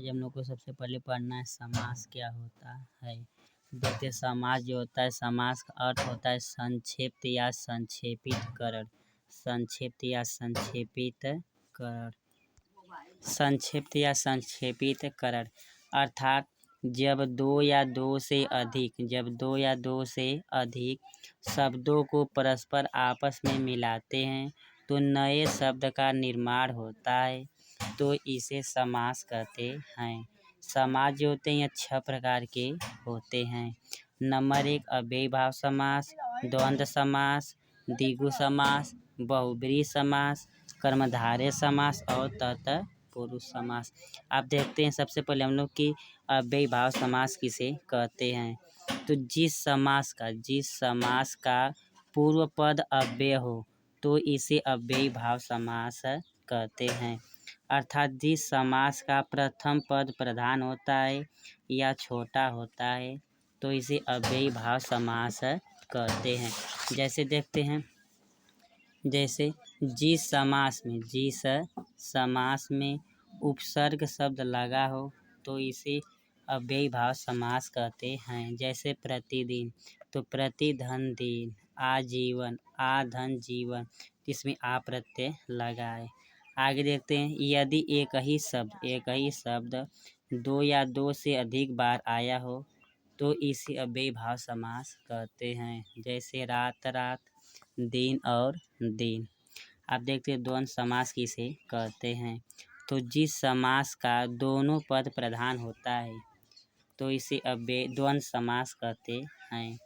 आज हम लोग को सबसे पहले पढ़ना है समास क्या होता है। देखते समास जो होता है, समास का अर्थ होता है संक्षिप्त या संक्षेपित करण। संक्षिप्त या संक्षेपित करण। संक्षिप्त या संक्षेपित करण अर्थात जब दो या दो से अधिक शब्दों को परस्पर आपस में मिलाते हैं तो नए शब्द का निर्माण होता है, तो इसे समास कहते हैं। समास जो होते हैं ये 6 प्रकार के होते हैं। नंबर 1 अव्ययीभाव समास, द्वंद्व समास, द्विगु समास, बहुब्रीहि समास, कर्मधारय समास और तत्पुरुष समास। आप देखते हैं सबसे पहले हम लोग की अव्ययीभाव समास किसे कहते हैं। तो जिस समास का पूर्व पद अव्यय हो तो इसे अव्ययीभाव समास कहते हैं। अर्थात जिस समास का प्रथम पद प्रधान होता है या छोटा होता है तो इसे अव्ययीभाव समास कहते हैं। जैसे देखते हैं, जैसे जिस समास में उपसर्ग शब्द लगा हो तो इसे अव्ययीभाव समास कहते हैं। जैसे प्रतिदिन, तो प्रति धन दिन, आजीवन, आधन जीवन, इसमें आ प्रत्यय लगाए। आगे देखते हैं, यदि एक ही शब्द दो या दो से अधिक बार आया हो तो इसे अव्ययीभाव समास कहते हैं। जैसे रात रात, दिन और दिन। आप देखते हैं द्वंद्व समास किसे कहते हैं। तो जिस समास का दोनों पद प्रधान होता है तो इसे द्वंद्व समास कहते हैं।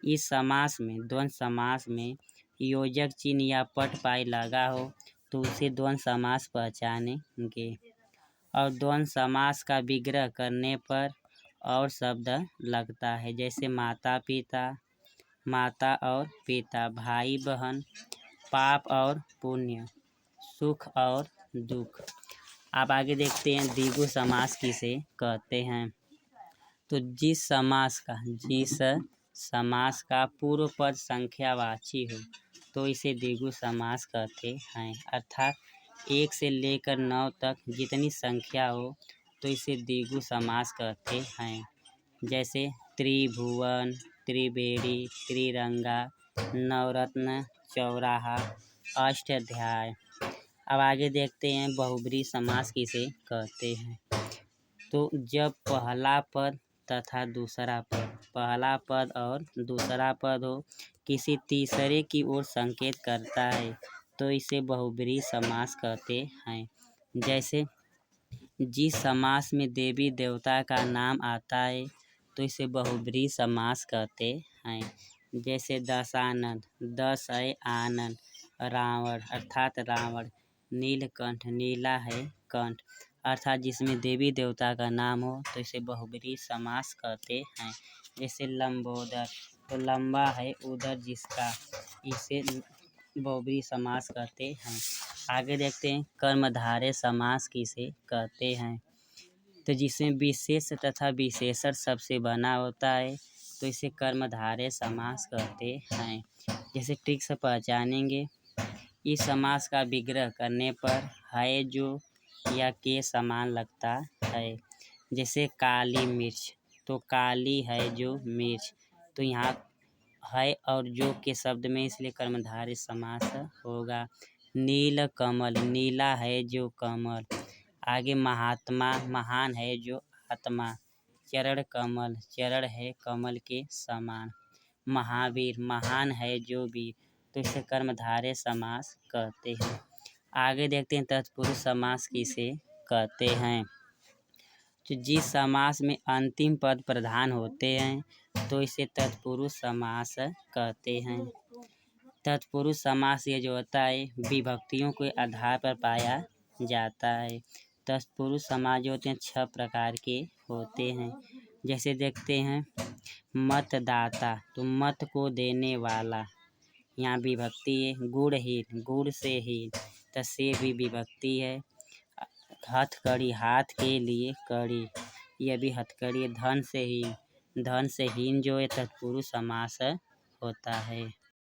इस द्वंद्व समास में योजक चिन्ह या पटपाई लगा हो तो उसे द्वंद्व समास पहचानेंगे। और द्वंद्व समास का विग्रह करने पर और शब्द लगता है। जैसे माता और पिता, भाई बहन, पाप और पुण्य, सुख और दुख। आप आगे देखते हैं द्विगु समास किसे कहते हैं। तो जिस समास का पूर्व पद संख्यावाची हो तो इसे द्विगु समास कहते हैं। अर्थात 1 से लेकर 9 तक जितनी संख्या हो तो इसे द्विगु समास कहते हैं। जैसे त्रिभुवन, त्रिवेणी, त्रिरंगा, नवरत्न, चौराहा, अष्टाध्याय। अब आगे देखते हैं बहुब्रीहि समास किसे कहते हैं। तो जब पहला पद और दूसरा पद हो किसी तीसरे की ओर संकेत करता है तो इसे बहुब्रीहि समास कहते हैं। जैसे जिस समास में देवी देवता का नाम आता है तो इसे बहुब्रीहि समास कहते हैं। जैसे दशानन, दश है आनंद, रावण अर्थात रावण, नीलकंठ, नीला है कंठ अर्थात जिसमें देवी देवता का नाम हो तो इसे बहुब्रीहि समास कहते हैं। जैसे लंबोदर, तो लंबा है उदर जिसका, इसे बहुब्रीहि समास कहते हैं। आगे देखते हैं कर्मधारय समास किसे कहते हैं। तो जिसमें विशेष तथा विशेषण शब्द से बना होता है तो इसे कर्मधारय समास कहते हैं। जैसे ठीक से पहचानेंगे, इस समास का विग्रह करने पर है जो या के समान लगता है। जैसे काली मिर्च, तो काली है जो मिर्च, तो यहाँ है और जो के शब्द में इसलिए कर्मधारय समास होगा। नील कमल, नीला है जो कमल। आगे महात्मा, महान है जो आत्मा। चरण कमल, चरण है कमल के समान। महावीर, महान है जो वीर, तो इसे कर्मधारय समास कहते हैं। आगे देखते हैं तत्पुरुष समास किसे कहते हैं। तो जिस समास में अंतिम पद प्रधान होते हैं तो इसे तत्पुरुष समास कहते हैं। तत्पुरुष समास ये जो होता है विभक्तियों के आधार पर पाया जाता है। तत्पुरुष समास जो होते हैं 6 प्रकार के होते हैं। जैसे देखते हैं मतदाता, तो मत को देने वाला, यहाँ विभक्ति है। गुणहीन, गुण से हीन, तो से भी विभक्ति है। हथकड़ी, हाथ के लिए कड़ी, यह भी हथकड़ी है। धन से हीन जो है तत्पुरुष समास होता है।